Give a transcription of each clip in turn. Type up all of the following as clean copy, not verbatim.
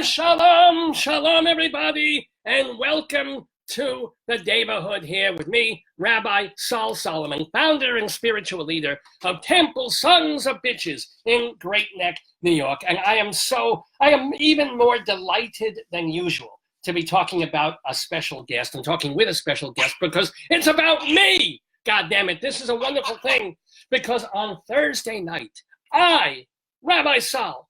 Shalom, shalom, everybody, and welcome to the neighborhood here with me, Rabbi Sol Solomon, founder and spiritual leader of Temple Sons of Bitches in Great Neck, New York. And I am even more delighted than usual to be talking about a special guest and talking with a special guest because it's about me. God damn it, this is a wonderful thing because on Thursday night, I, Rabbi Sol,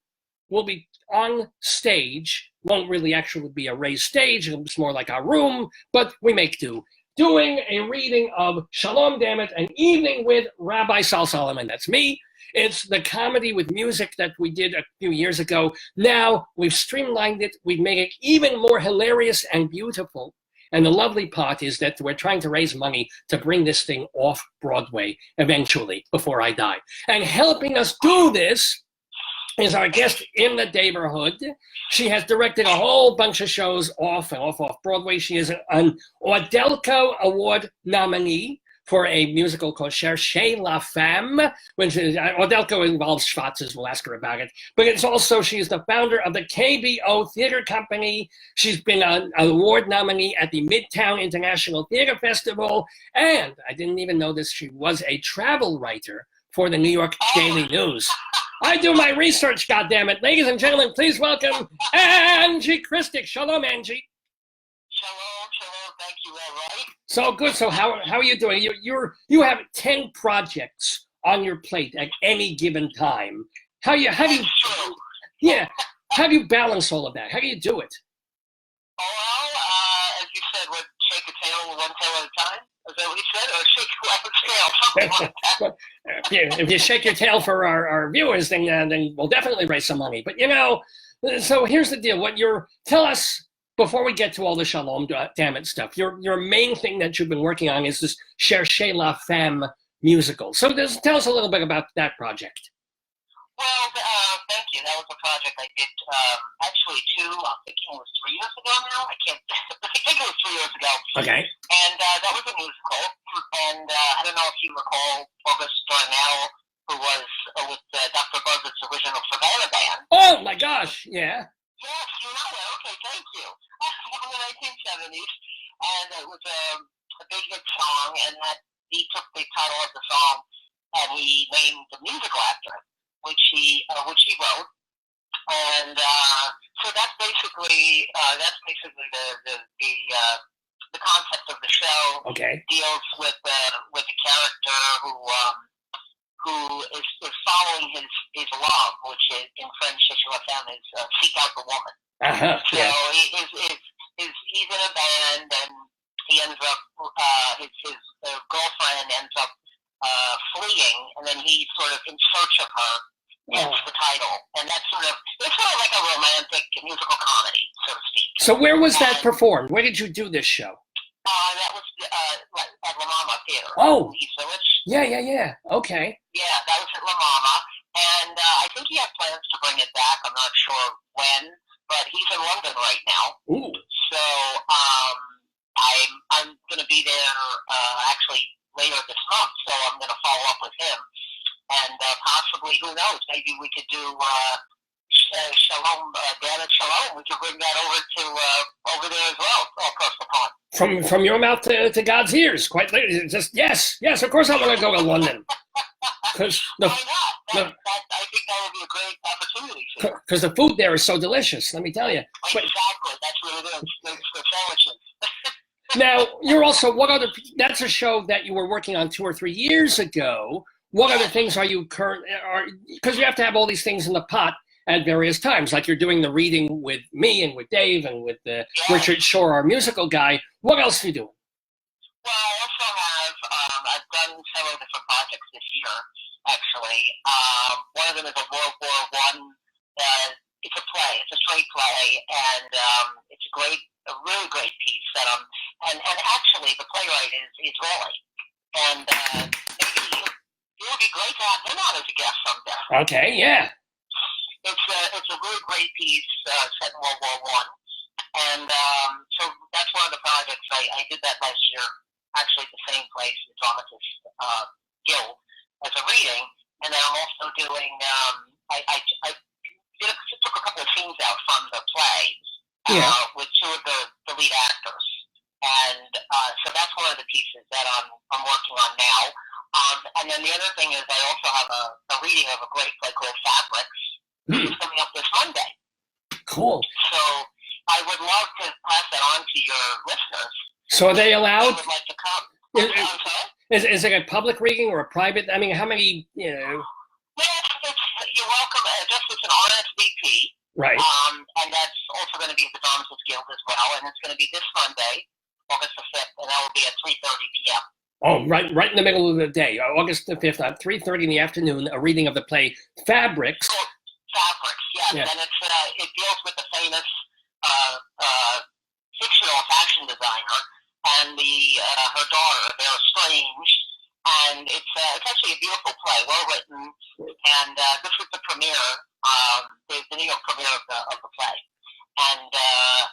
will be on stage. Won't really actually be a raised stage, it's more like a room, but we make do. Doing a reading of Shalom Dammit, an evening with Rabbi Sol Solomon. That's me. It's the comedy with music that we did a few years ago. Now we've streamlined it. We've made it even more hilarious and beautiful. And the lovely part is that we're trying to raise money to bring this thing off Broadway eventually, before I die. And helping us do this is our guest in the neighborhood. She has directed a whole bunch of shows off Broadway. She is an Audelco Award nominee for a musical called Cherchez la Femme, which is, Audelco involves Schwarzes, we'll ask her about it. But it's also, she's the founder of the KBO Theater Company. She's been an award nominee at the Midtown International Theater Festival. And I didn't even know this, she was a travel writer for the New York Daily News. I do my research, goddammit. Ladies and gentlemen, please welcome ANGIE KRISTIC. Shalom, Angie. Shalom, thank you, all right. So good. So how are you doing? You have 10 projects on your plate at any given time. How do you balance all of that? How do you do it? Well, as you said, what, shake a tail one tail at a time? Is that what you said? Or shake a tail, something like that. If you shake your tail for our viewers, then we'll definitely raise some money. But so here's the deal. Tell us, before we get to all the Shalom Dammit stuff, your main thing that you've been working on is this Cherchez la Femme musical. So tell us a little bit about that project. Well, thank you. That was a project I did actually I'm thinking it was 3 years ago now. I think it was 3 years ago. Okay. And that was a musical. And I don't know if you recall August Darnell, who was with Dr. Buzzard's original Savannah band. Oh my gosh, yeah. Yes, you know it. Okay, thank you. From the 1970s. And it was a big hit song, and that he took the title of the song and he named the musical after it, which he wrote. And so that's basically the concept of the show. Okay. Deals with the character who is following his love, which is, in French, Cherchez la Femme, is seek out the woman. Uh-huh. So yeah. he's in a band, and he ends up his girlfriend ends up fleeing, and then he's sort of in search of her. Hence the title, and it's sort of like a romantic musical comedy, so to speak. So where was that performed? Where did you do this show? That was at La Mama Theater. Oh, East Village. Yeah. Okay. Yeah, that was at La Mama, and I think he has plans to bring it back. I'm not sure when, but he's in London right now. Ooh. So I'm going to be there actually later this month. So I'm going to follow up with him. And possibly, who knows, maybe we could do Shalom Dammit Shalom. We could bring that over there as well, across the pond. From your mouth to God's ears, quite literally. Just yes, of course I want to go to London. Why not? I think that would be a great opportunity for you. Because the food there is so delicious, let me tell you. Exactly, that's what it is. The sandwiches. Now, you're also, that's a show that you were working on 2 or 3 years ago. What other things are you because you have to have all these things in the pot at various times, like you're doing the reading with me and with Dave and with Richard Shore, our musical guy. What else are you doing? Well, I also have, I've done several different projects this year, actually. One of them is a World War I, it's a play, it's a straight play, and it's a really great piece. And actually, the playwright is Israeli. And maybe it would be great to have him on as a guest someday. Okay, yeah. It's a really great piece set in World War I. And so that's one of the projects. I did that last year, actually at the same place, the Dramatists Guild, as a reading. And then I'm also doing, I took a couple of scenes scenes out from the play with two of the lead actors. And so that's one of the pieces that I'm working on now. And then the other thing is I also have a reading of a great play called Fabrics, which is coming up this Monday. Cool. So I would love to pass that on to your listeners. So are they allowed? They would like to come. Is it a public reading or a private? I mean, how many, you know? Yeah, you're welcome. Just it's an RSVP. Right. And that's also going to be at the Dramatists Guild as well. And it's going to be this Monday, August the 5th, and that will be at 3:30 p.m. Oh, right in the middle of the day, August the 5th, at 3:30 in the afternoon, a reading of the play Fabrics. Oh, Fabrics, yes. Yeah. And it deals with the famous fictional fashion designer and her daughter. They're estranged, and it's actually a beautiful play, well written. And this is the premiere, the New York premiere of the play. And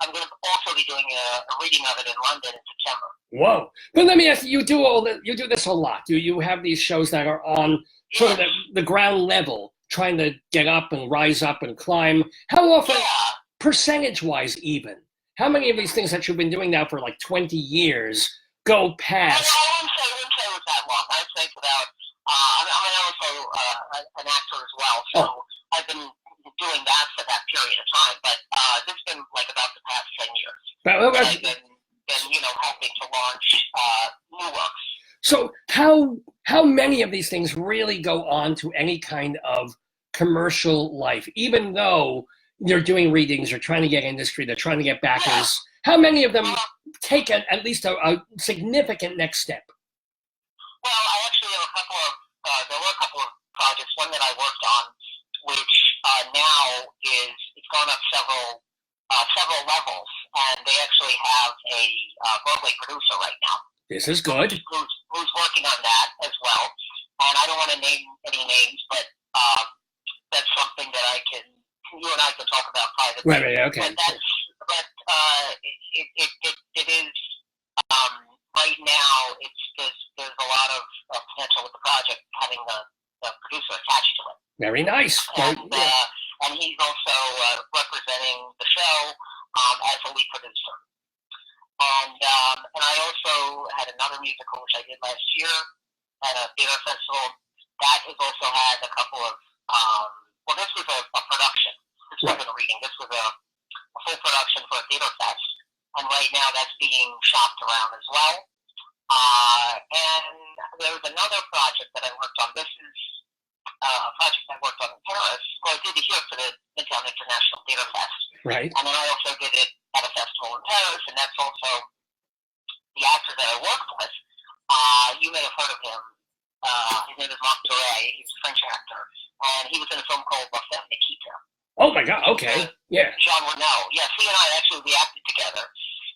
I'm going to also be doing a reading of it in London in September. Whoa! But let me ask you: you do this a lot. Do you have these shows that are on sort of the ground level, trying to get up and rise up and climb? How often, percentage-wise, even? How many of these things that you've been doing now for like 20 years go past? I wouldn't say it was that long. I'd say it's about. I'm also an actor as well, so I've been doing that for that period of time. But this has been like about the past 10 years. I've been helping to launch new works. So how many of these things really go on to any kind of commercial life, even though they're doing readings, they're trying to get industry, they're trying to get backers? Yeah. How many of them take at least a significant next step? Well, I actually have there were a couple of projects, one that I worked on, which now it's gone up several levels, and they actually have a Broadway producer right now. This is good. Who's working on that as well. And I don't want to name any names, but that's something that you and I can talk about privately. Right, okay. It is right now. There's a lot of potential with the project having the producer attached to it. Very nice. And he's also representing the show as a lead producer. And I also had another musical which I did last year at a theater festival. That has also had a couple of this was a production. This wasn't a reading. This was a full production for a theater fest. And right now that's being shopped around as well. And there was another project that I worked on. This is a project I worked on in Paris. Well, I did it here for the Midtown International Theater Fest. Right. And then I also did it at a festival in Paris, and that's also the actor that I worked with. You may have heard of him. His name is Marc Duray. He's a French actor. And he was in a film called La Femme Nikita. Oh, my God. Okay. Yeah. Jean Reno. Yes, he and I actually reacted together.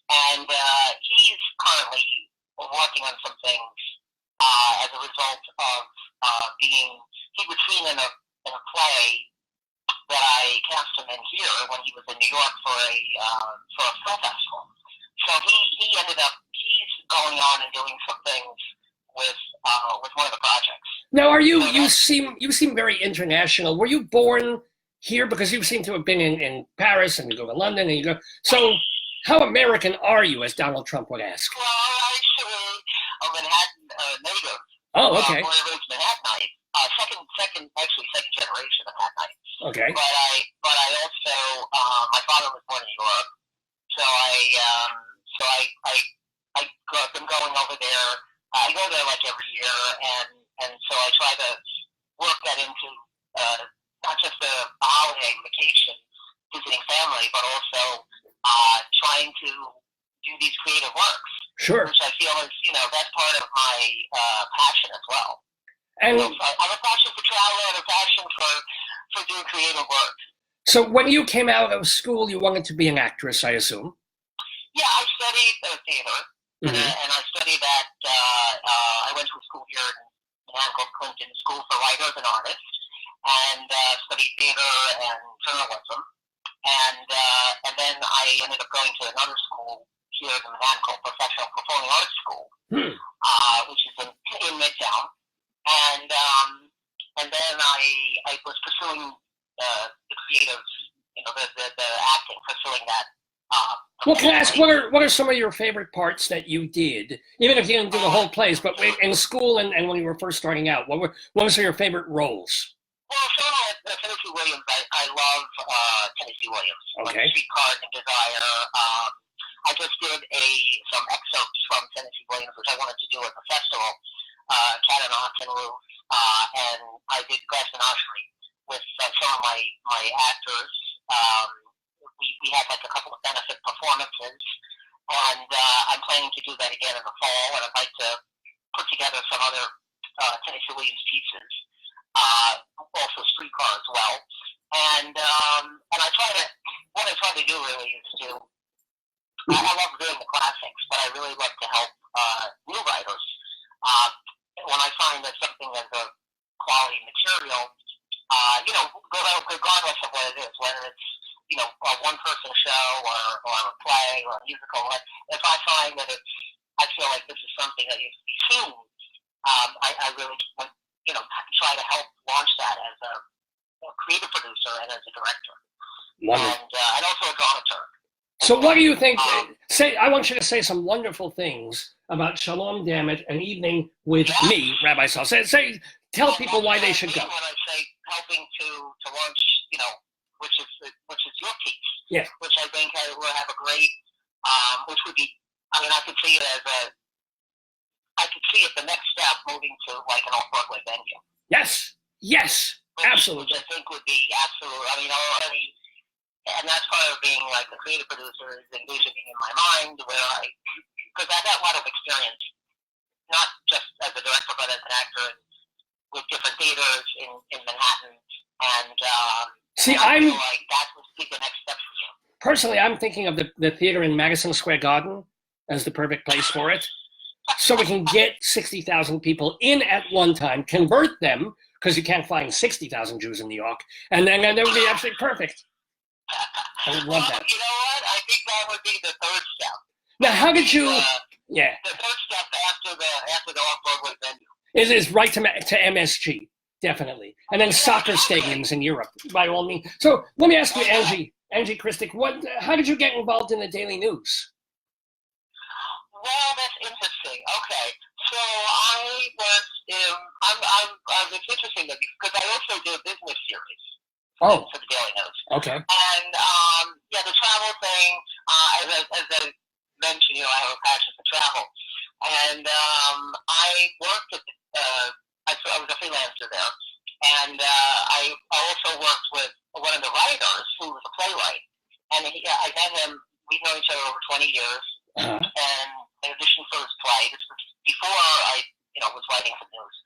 And he's currently working on some things as a result of he was seen in a play that I cast him in here when he was in New York for a film festival. So he's going on and doing some things with one of the projects. Now, you seem very international. Were you born here? Because you seem to have been in Paris and you go to London and you go. So how American are you, as Donald Trump would ask? Well, actually, a Manhattan native. Oh, okay. Born and raised Manhattanite. Second generation Manhattanite. Okay. But I also my father was born in New York, so I've been going over there. I go there like every year, and so I try to work that into not just a holiday vacation, visiting family, but also trying to do these creative works. Sure. Which I feel is, that's part of my passion as well. And so I have a passion for travel and a passion for doing creative work. So when you came out of school, you wanted to be an actress, I assume? Yeah, I studied theater, and I studied at, I went to a school here in Manhattan called Clinton School for Writers and Artists, and studied theater and journalism. And then I ended up going to another school here in Manhattan called Professional Performing Arts School, which is in Midtown. And then I was pursuing the creative the acting, pursuing that. Well, can I ask, what are some of your favorite parts that you did, even if you didn't do the whole plays, but in school and when you were first starting out? What were some of your favorite roles? Well, Tennessee Williams, I love Tennessee Williams. Okay. Like Streetcar and Desire. I just did some excerpts from Tennessee Williams, which I wanted to do at the festival, Cat and Ox and Roof, and I did Glass Menagerie with some of my actors. We had like a couple of benefit performances, and I'm planning to do that again in the fall, and I'd like to put together some other Tennessee Williams pieces, also Streetcar as well. And what I try to do really is I love doing the classics, but I really like to help new writers. When I find that something is a quality material, regardless of what it is, whether it's a one-person show or a play or a musical, if I find that I feel like this is something that needs to be seen, I really try to help launch that as a creative producer and as a director. Wonderful. And also a dramaturg. So what do you think? I want you to say some wonderful things about Shalom Dammit, an evening with me, Rabbi Sol. Tell people why they should go. When I say helping to launch, which is your piece. Yes. Which I think will have a great, which would be, I could see it the next step moving to like an off-Broadway venue. Yes, absolutely. Which I think would be absolute, and that's part of being like a creative producer, is envisioning in my mind because I got a lot of experience, not just as a director, but as an actor with different theaters in Manhattan, and I feel like that would be the next step for you. Personally, I'm thinking of the theater in Madison Square Garden as the perfect place for it. So we can get 60,000 people in at one time, convert them, because you can't find 60,000 Jews in New York, and then that would be absolutely perfect. I would love that. You know what? I think that would be the third step. Now, how did you... The third step after the off-Broadway venue. Is right to MSG, definitely. And then soccer stadiums in Europe, by all means. So let me ask you, Angie KRISTIC, how did you get involved in the Daily News? Well, that's interesting. Okay, so it's interesting because I also do a business series for the Daily News. Okay. And the travel thing, as I mentioned, I have a passion for travel, and I worked at I was a freelancer there, and I also worked with one of the writers who was a playwright, and I met him. We've known each other over 20 years, and I auditioned for his play. This was before I, was writing for news,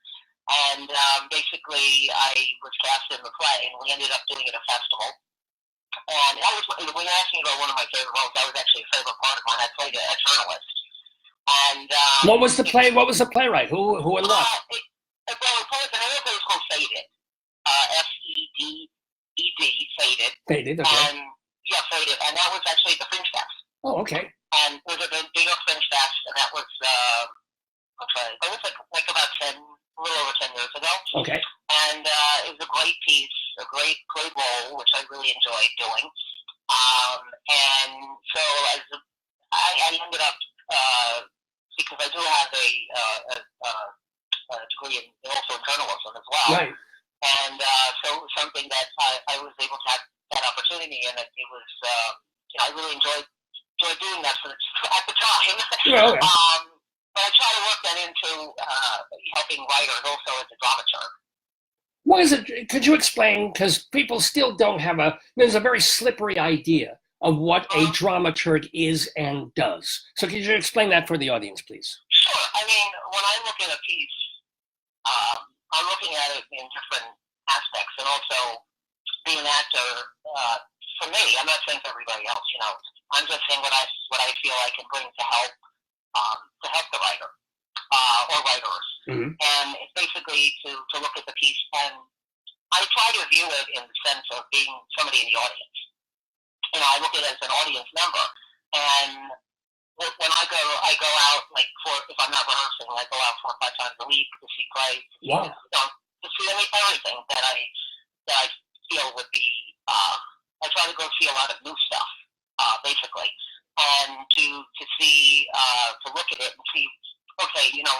and basically I was cast in the play, and we ended up doing it at a festival. And when you're asking about one of my favorite roles, that was actually a favorite part of mine. I played a journalist. And what was the play? What was the playwright? Who and what? The name of it was called Faded. Feded. Faded. Faded. Okay. And Faded. And that was actually the Fringe Fest. Oh, okay. And it was at the New York Fringe Fest, and that was it was like about a little over 10 years ago. Okay. And it was a great piece, a great role, which I really enjoyed doing. And so I ended up, because I do have a degree also in journalism as well. Right. And so it was something that I was able to have that opportunity, and it was, I really enjoyed doing that at the time. Yeah, okay. But I try to work that into helping writers also as a dramaturg. What is it? Could you explain? Because people still don't have there's a very slippery idea of what a dramaturg is and does. So could you explain that for the audience, please? Sure. I mean, when I look at a piece, I'm looking at it in different aspects, and also being an actor, for me, I'm not saying for everybody else, I'm just saying what I feel I can bring to help the writer, or writers. Mm-hmm. And it's basically to look at the piece, and I try to view it in the sense of being somebody in the audience. I look at it as an audience member, and when I go out, like if I'm not rehearsing, I go out 4 or 5 times a week to see plays, to see everything that I feel would be, I try to go see a lot of new stuff, basically, and to see to look at it and see, okay, you know,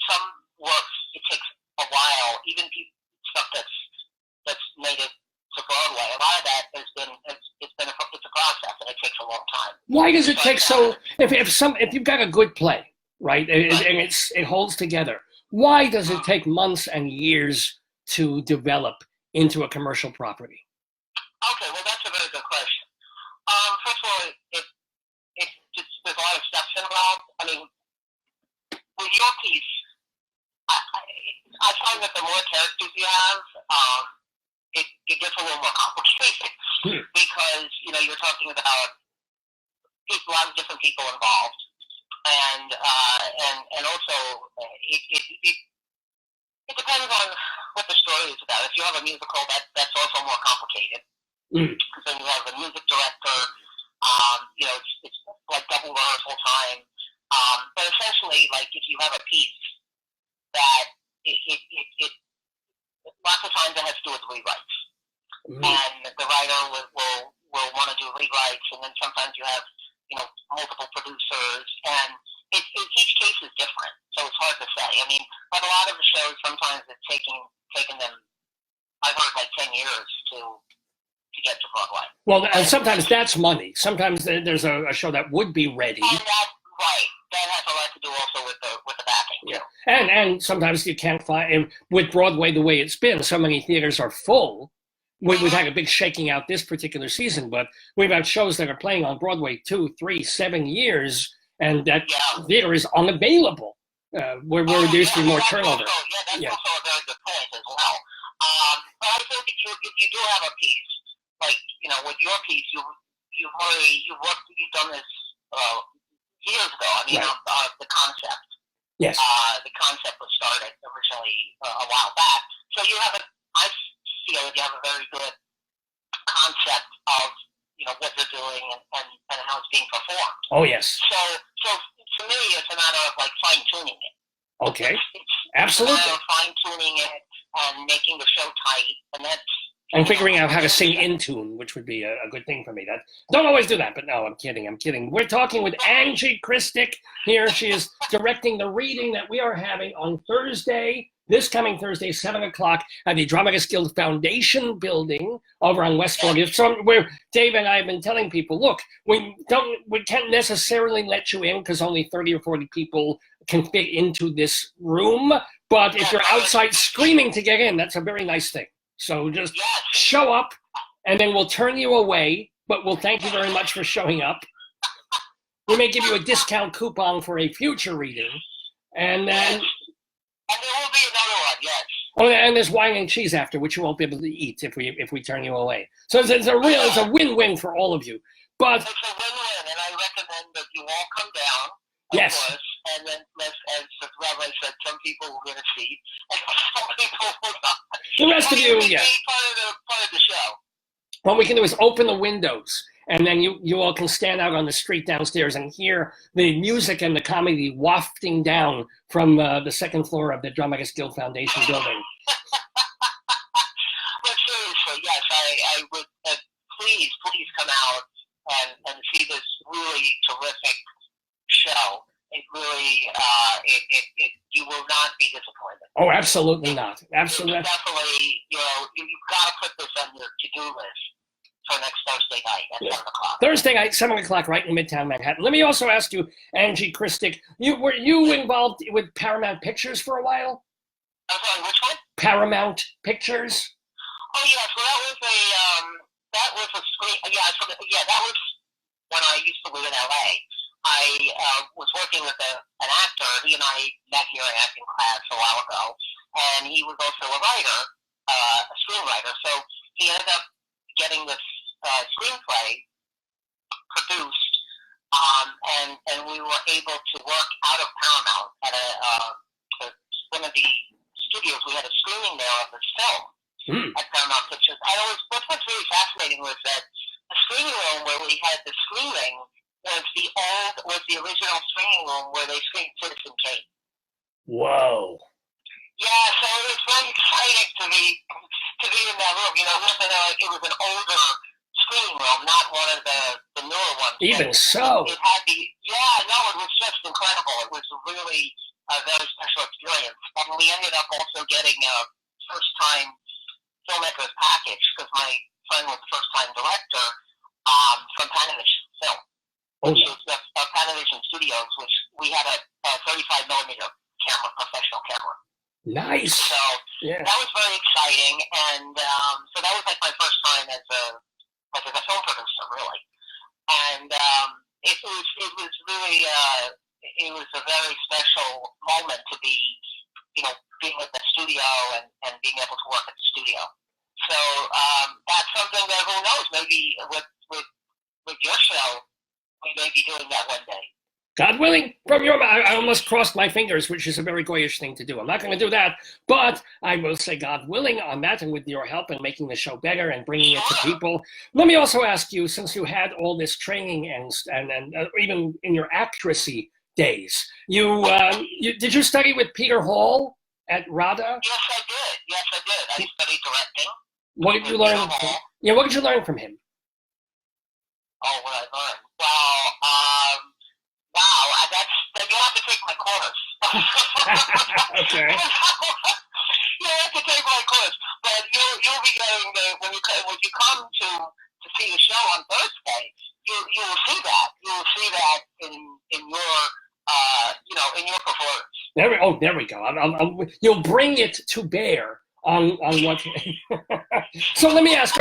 some works it takes a while, even stuff that's made it to Broadway. A lot of that it's a process, and it takes a long time. Why does it take so? If you've got a good play, right, and it holds together, why does it take months and years to develop into a commercial property? Okay, well, that's a very good question. First of all, there's a lot of steps involved. I mean, with your piece, I find that the more characters you have, it gets a little more complicated because, you know, you're talking about a lot of different people involved, and also it depends on what the story is about. If you have a musical, that's also more complicated because then you have the music director. You know, it's like double rehearsal time. But essentially, like if you have a piece that it lots of times it has to do with rewrites, and the writer will want to do rewrites, and then sometimes you have, you know, multiple producers, and each case is different, so it's hard to say. I mean, like a lot of the shows, sometimes it's taken them, I've heard, like 10 years to get to Broadway. Well, and sometimes that's money. Sometimes there's a show that would be ready. And that has a lot to do also with the backing, too. Yeah. And sometimes you can't find, with Broadway the way it's been, so many theaters are full. We've had a big shaking out this particular season, but we've had shows that are playing on Broadway 2, 3, 7 years, and that theater is unavailable. We're reducing more turnover. That's also a very good point as well. But I think if you do have a piece, like, you know, with your piece, you've done this years ago. I mean, the concept. Yes. The concept was started originally a while back. So you have I feel you have a very good concept of, you know, what they're doing and how it's being performed. Oh, yes. So to me, it's a matter of like fine tuning it. Okay. It's absolutely. A matter of fine tuning it and making the show tight, and figuring out how to sing in tune, which would be a good thing for me. That don't always do that, but no, I'm kidding. We're talking with ANGIE KRISTIC here. She is directing the reading that we are having on Thursday, this coming Thursday, 7 o'clock at the Dramatists Guild Foundation building over on West 40th. So where Dave and I have been telling people, look, we can't necessarily let you in because only 30 or 40 people can fit into this room. But if you're outside screaming to get in, that's a very nice thing. So just show up, and then we'll turn you away, but we'll thank you very much for showing up. We may give you a discount coupon for a future reading, and then... And there will be another one, yes. Oh, and there's wine and cheese after, which you won't be able to eat if we turn you away. So it's a win-win for all of you. But it's a win-win, and I recommend that you all come down, of course, and then, as Rabbi said, some people will get a seat, and some people will not. The rest of you, Be part of the show. What we can do is open the windows, and then you all can stand out on the street downstairs and hear the music and the comedy wafting down from the second floor of the Dramatists Guild Foundation building. But seriously, yes, I would please come out and see this really terrific show. It really, you will not be disappointed. Oh, absolutely not. Absolutely. Definitely, you know, you've got to put this on your to-do list for next Thursday night at 7 o'clock. Thursday night, 7 o'clock, right in Midtown Manhattan. Let me also ask you, ANGIE KRISTIC, were you involved with Paramount Pictures for a while? I'm sorry, which one? Paramount Pictures? Oh, yes. Well, that was a screen. Yeah, that was when I used to live in L.A. I was working with an actor. He and I met here in acting class a while ago, and he was also a writer, a screenwriter. So he ended up getting this screenplay produced, and we were able to work out of Paramount at one of the studios. We had a screening there of this film at Paramount Pictures. What's really fascinating was that the screening room where we had the screening was the original screening room where they screened Citizen Kane. Whoa. Yeah, so it was very exciting to be in that room. You know, it was an older screening room, not one of the newer ones. Even so. It had it was just incredible. It was really a very special experience. And we ended up also getting a first-time filmmaker's package because my friend was the first-time director from Panavision Film, which is Panavision Studios, which we had a 35 millimeter camera, professional camera. Nice. So that was very exciting, and so that was like my first time as a film producer, really. And it was really it was a very special moment to be, being at the studio and being able to work at the studio. So that's something that, who knows, maybe with your show, we may be doing that one day. God willing, from your mouth, I almost crossed my fingers, which is a very goyish thing to do. I'm not going to do that, but I will say God willing on that, and with your help in making the show better and bringing it to people. Let me also ask you, since you had all this training and even in your actressy days, did you study with Peter Hall at RADA? Yes, I did. I studied directing. What did you learn? What did you learn from him? Oh, what I learned? Well, wow, you have to take my course. Okay. You have to take my course, but you'll be getting when you come to see the show on Thursday. You will see that. You will see that in your in your performance. There we go. You'll bring it to bear on what. So let me ask.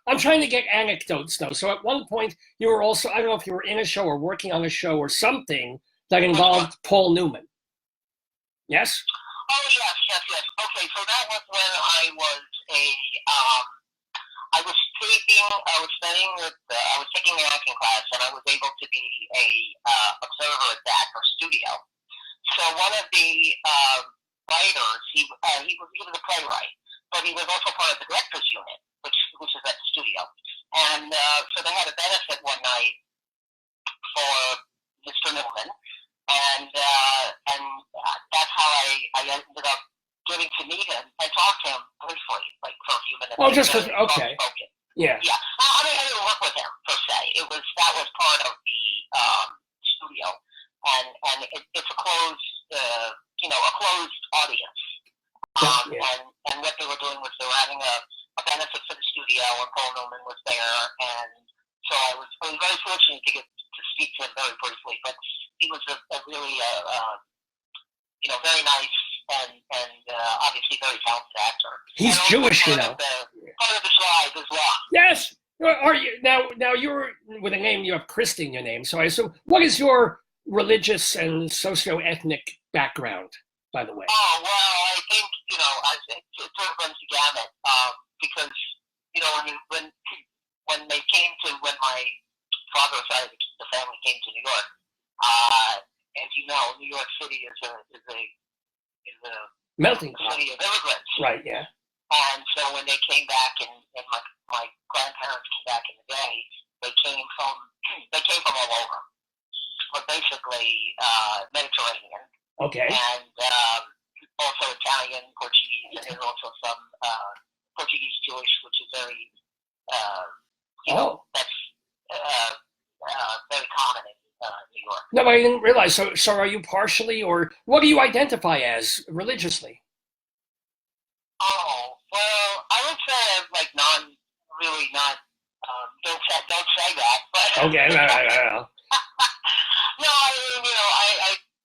I'm trying to get anecdotes though. So at one point you were also, I don't know if you were in a show or working on a show or something that involved Paul Newman. Yes? Oh, yes. Okay, so that was when I was I was taking an acting class, and I was able to be a observer at that, or studio. So one of the writers, he was a playwright, but he was also part of the director's unit, which is at the studio. And so they had a benefit one night for Mr. Newman, and that's how I ended up getting to meet him and talk to him briefly, like for a few minutes. Oh, just okay. Yeah. Yeah. I mean, I didn't work with him per se. That was part of the studio, and it's a closed, a closed audience. And what they were doing was they were having a benefit for the studio, and Paul Newman was there, and so I was very fortunate to get to speak to him very briefly. But he was a really very nice and obviously very talented actor. He's Jewish, part of the slide as well. Yes. Are you now? You're with a name. You have Christ in your name, so I assume. What is your religious and socio-ethnic background, by the way? Oh well, I think it sort of runs the gamut because when my father's side of the family came to New York, as you know, New York City is a melting pot. City of immigrants. Right. Yeah. And so when they came back, and my grandparents came back in the day, they came from all over, but basically Mediterranean. Okay. And also Italian, Portuguese, and there's also some Portuguese Jewish, which is very that's very common in New York. No, I didn't realize. So are you partially, or what do you identify as religiously? Oh, well, I would say I'm like not. Don't say that. But Okay, right. No,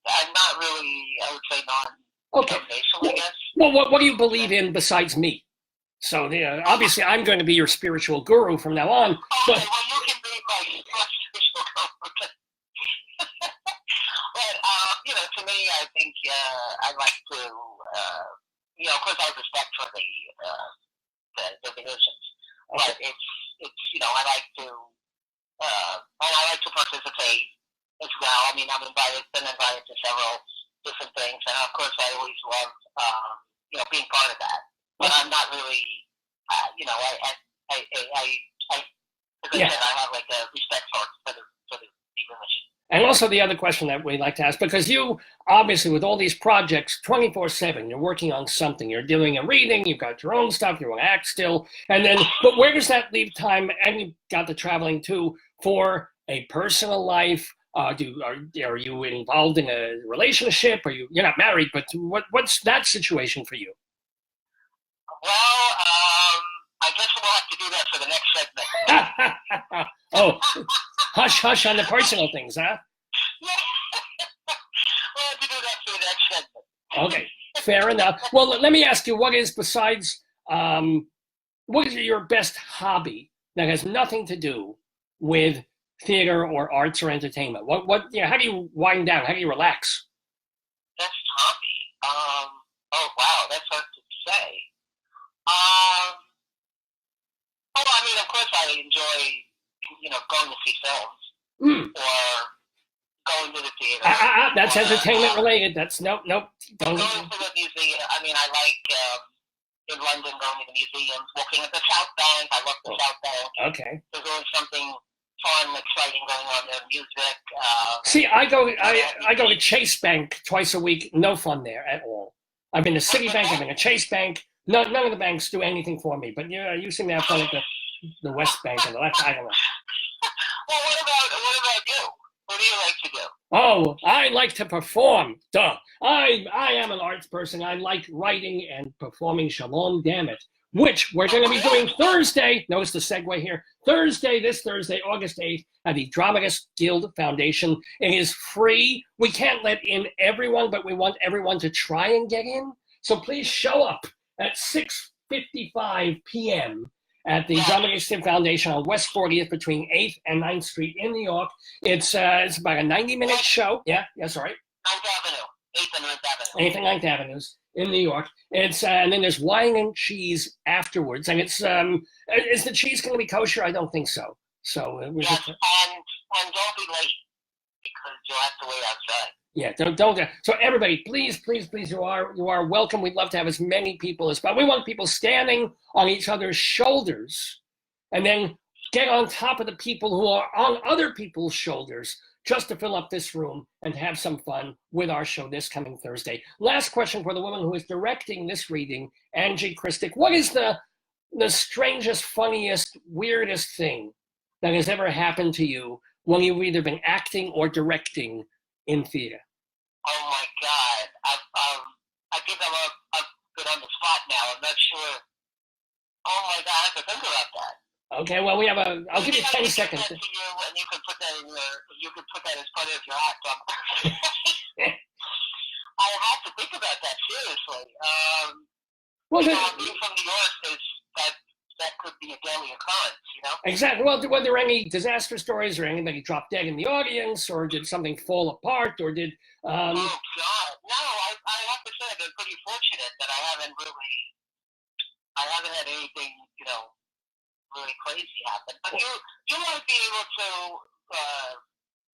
I'm not really. I would say non-denominational, I guess. Well, what do you believe in besides me? So, obviously, I'm going to be your spiritual guru from now on. Okay, But well, you can be my spiritual guru. But to me, I think I like to, of course, I have respect for the religions, but it's I like to, and I like to participate as well. I mean, been invited to several different things, and of course, I always love, being part of that. But I'm not really, as I said, I have like a respect for the religion. And And also the other question that we like to ask, because you obviously with all these projects 24/7, you're working on something, you're doing a reading, you've got your own stuff, you want to act still, and then, but where does that leave time, and you've got the traveling too, for a personal life? Are you involved in a relationship? You're not married, but what's that situation for you? Well, I guess we'll have to do that for the next segment. Oh, hush, hush on the personal things, huh? We'll have to do that for the next segment. Okay, fair enough. Well, let me ask you, what is your best hobby that has nothing to do with theater or arts or entertainment? How do you wind down? How do you relax? Best hobby? Oh, wow, that's hard to say. I mean, of course I enjoy, going to see films or going to the theater. That's entertainment related. That's nope. Don't going to the museum. I mean, I like in London going to the museums, walking at the South Bank. I love the South Bank. Okay. There's always something fun, exciting going on there. Music. See, I go to Chase Bank twice a week. No fun there at all. I've been to Citibank. I've been to Chase Bank. None of the banks do anything for me. But you seem to have fun at the West Bank and the left. I don't know. Well, what about you? What do you like to do? Oh, I like to perform. Duh. I am an arts person. I like writing and performing Shalom Dammit, which we're going to be doing Thursday. Notice the segue here. This Thursday, August 8th, at the Dramatists Guild Foundation. It is free. We can't let in everyone, but we want everyone to try and get in. So please show up at 6:55 p.m. at the Dramatists Guild Foundation on West 40th between 8th and 9th Street in New York. It's about a 90-minute show. Yeah, sorry. 9th Avenue. 8th and 9th Avenue. 8th and 9th Avenues in New York. It's and then there's wine and cheese afterwards. And it's is the cheese going to be kosher? I don't think so. So it was yes, and don't be late because you'll have to wait outside. Yeah, don't. So everybody, please, you are welcome. We'd love to have as many people as possible. We want people standing on each other's shoulders, and then get on top of the people who are on other people's shoulders, just to fill up this room and have some fun with our show this coming Thursday. Last question for the woman who is directing this reading, Angie KRISTIC. What is the strangest, funniest, weirdest thing that has ever happened to you when you've either been acting or directing in theater? Oh my God! I think I'm good on the spot now. I'm not sure. Oh my God! I have to think about that. Okay, well I'll give you 10 seconds. And you can put that as part of your act. I have to think about that seriously. Being from New York that could be a daily occurrence, Exactly. Well, were there any disaster stories, or anybody drop dead in the audience, or did something fall apart, or did? Oh God, no! I have to say I've been pretty fortunate that I haven't had anything, really crazy happen. But you might be able to.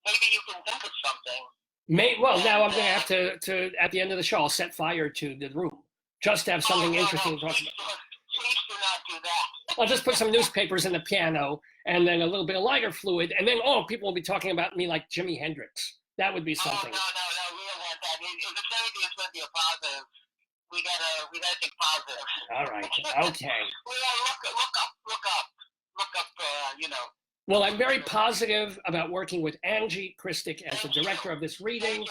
Maybe you can think of something. Now I'm going to have to at the end of the show, I'll set fire to the room just to have something interesting to talk about. Please do not do that. I'll just put some newspapers in the piano and then a little bit of lighter fluid, and then people will be talking about me like Jimi Hendrix. That would be something. No, we don't want that. If it's anything, it's going to be a positive. We gotta think positive. All right. Okay. We gotta look up. Well, I'm very positive about working with Angie KRISTIC as the director of this reading.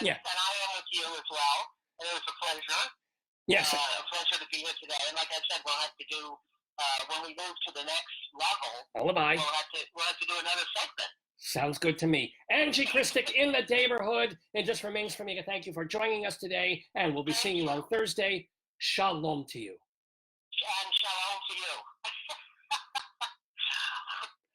Yeah. And I am with you as well. And it was a pleasure. Yes. A pleasure to be here today. And like I said, we'll have to do, when we move to the next level, we'll have to do another segment. Sounds good to me. Angie KRISTIC in the neighborhood. It just remains for me to thank you for joining us today, and we'll be seeing you on Thursday. Shalom to you. And shalom to you.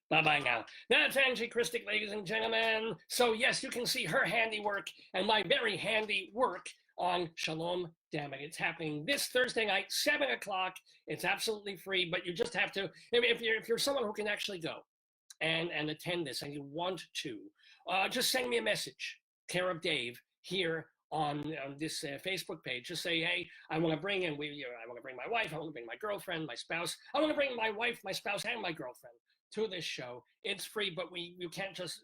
Bye-bye now. That's Angie KRISTIC, ladies and gentlemen. So yes, you can see her handiwork and my very handy work on Shalom Dammit. It's happening this Thursday night, 7 o'clock. It's absolutely free, but you just have to, if you're someone who can actually go and attend this and you want to, just send me a message, care of Dave, here on this Facebook page. Just say, hey, I want to bring in, I want to bring my wife, I want to bring my girlfriend, my spouse. I want to bring my wife, my spouse, and my girlfriend to this show. It's free, but you can't just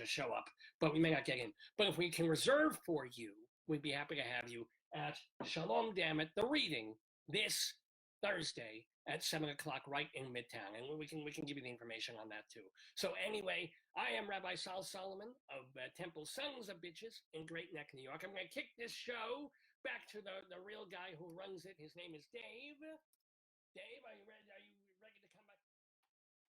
show up, but we may not get in. But if we can reserve for you, we'd be happy to have you at Shalom Dammit, the reading, this Thursday at 7 o'clock right in Midtown. And we can give you the information on that too. So anyway, I am Rabbi Sol Solomon of Temple Sons of Bitches in Great Neck, New York. I'm going to kick this show back to the real guy who runs it. His name is Dave. Dave, are you ready to come back?